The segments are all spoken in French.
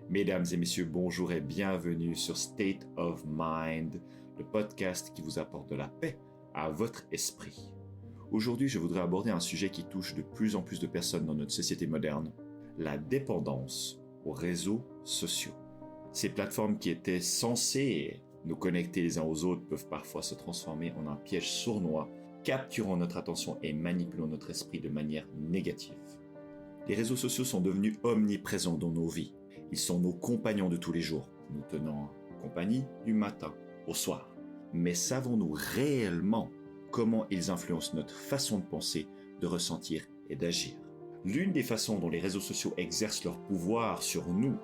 Mesdames et messieurs, bonjour et bienvenue sur State of Mind, le podcast qui vous apporte de la paix à votre esprit. Aujourd'hui, je voudrais aborder un sujet qui touche de plus en plus de personnes dans notre société moderne, la dépendance aux réseaux sociaux. Ces plateformes qui étaient censées nous connecter les uns aux autres peuvent parfois se transformer en un piège sournois, capturant notre attention et manipulant notre esprit de manière négative. Les réseaux sociaux sont devenus omniprésents dans nos vies. Ils sont nos compagnons de tous les jours, nous tenant en compagnie du matin au soir. Mais savons-nous réellement comment ils influencent notre façon de penser, de ressentir et d'agir? L'une des façons dont les réseaux sociaux exercent leur pouvoir sur nous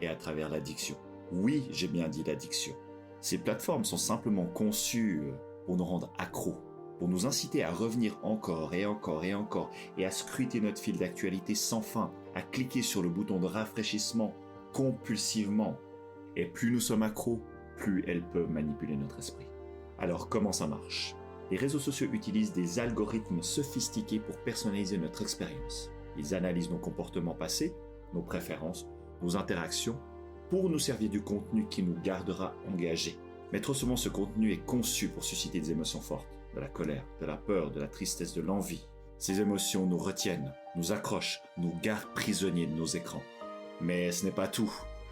est à travers l'addiction. Oui, j'ai bien dit l'addiction. Ces plateformes sont simplement conçues pour nous rendre accros, pour nous inciter à revenir encore et encore et encore et à scruter notre fil d'actualité sans fin, à cliquer sur le bouton de rafraîchissement compulsivement. Et plus nous sommes accros, plus elles peuvent manipuler notre esprit. Alors comment ça marche? Les réseaux sociaux utilisent des algorithmes sophistiqués pour personnaliser notre expérience. Ils analysent nos comportements passés, nos préférences, nos interactions, pour nous servir du contenu qui nous gardera engagés. Mais trop souvent, ce contenu est conçu pour susciter des émotions fortes, de la colère, de la peur, de la tristesse, de l'envie. Ces émotions nous retiennent, nous accrochent, nous gardent prisonniers de nos écrans. Mais ce n'est pas tout.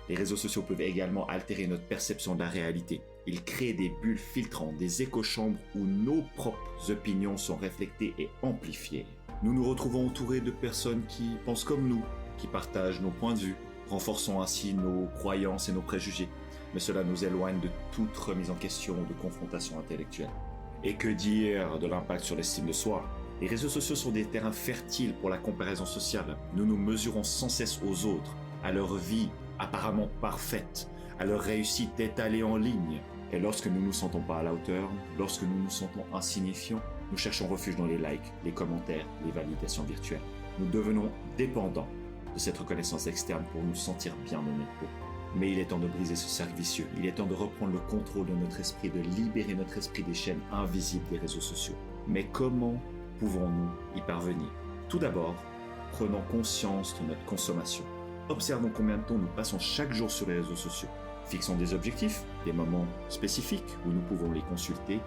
Les réseaux sociaux peuvent également altérer notre perception de la réalité. Ils créent des bulles filtrantes, des écochambres où nos propres opinions sont reflétées et amplifiées. Nous nous retrouvons entourés de personnes qui pensent comme nous, qui partagent nos points de vue, renforçant ainsi nos croyances et nos préjugés. Mais cela nous éloigne de toute remise en question ou de confrontation intellectuelle. Et que dire de l'impact sur l'estime de soi? Les réseaux sociaux sont des terrains fertiles pour la comparaison sociale. Nous nous mesurons sans cesse aux autres, à leur vie apparemment parfaite, à leur réussite étalée en ligne. Et lorsque nous ne nous sentons pas à la hauteur, lorsque nous nous sentons insignifiants, nous cherchons refuge dans les likes, les commentaires, les validations virtuelles. Nous devenons dépendants de cette reconnaissance externe pour nous sentir bien dans notre peau. Mais il est temps de briser ce cercle vicieux. Il est temps de reprendre le contrôle de notre esprit, de libérer notre esprit des chaînes invisibles des réseaux sociaux. Mais comment pouvons-nous y parvenir? Tout d'abord, prenons conscience de notre consommation. Observons combien de temps nous passons chaque jour sur les réseaux sociaux. Fixons des objectifs, des moments spécifiques où nous pouvons les consulter,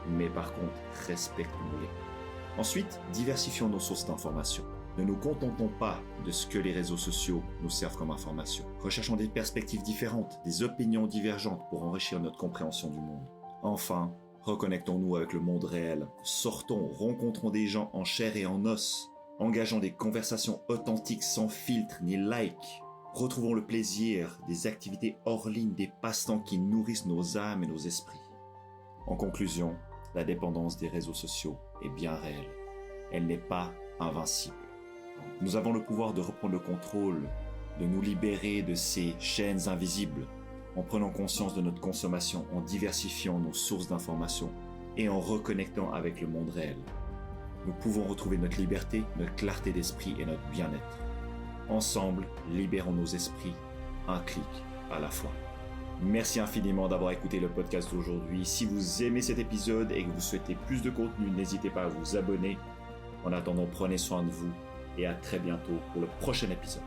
mais par contre, respectons-les. Ensuite, diversifions nos sources d'information. Ne nous contentons pas de ce que les réseaux sociaux nous servent comme information. Recherchons des perspectives différentes, des opinions divergentes pour enrichir notre compréhension du monde. Enfin, reconnectons-nous avec le monde réel. Sortons, rencontrons des gens en chair et en os. Engageons des conversations authentiques sans filtre ni like. Retrouvons le plaisir des activités hors ligne, des passe-temps qui nourrissent nos âmes et nos esprits. En conclusion, la dépendance des réseaux sociaux est bien réelle. Elle n'est pas invincible. Nous avons le pouvoir de reprendre le contrôle, de nous libérer de ces chaînes invisibles, en prenant conscience de notre consommation, en diversifiant nos sources d'informations et en reconnectant avec le monde réel. Nous pouvons retrouver notre liberté, notre clarté d'esprit et notre bien-être. Ensemble, libérons nos esprits, un clic à la fois. Merci infiniment d'avoir écouté le podcast d'aujourd'hui. Si vous aimez cet épisode et que vous souhaitez plus de contenu, n'hésitez pas à vous abonner. En attendant, prenez soin de vous et à très bientôt pour le prochain épisode.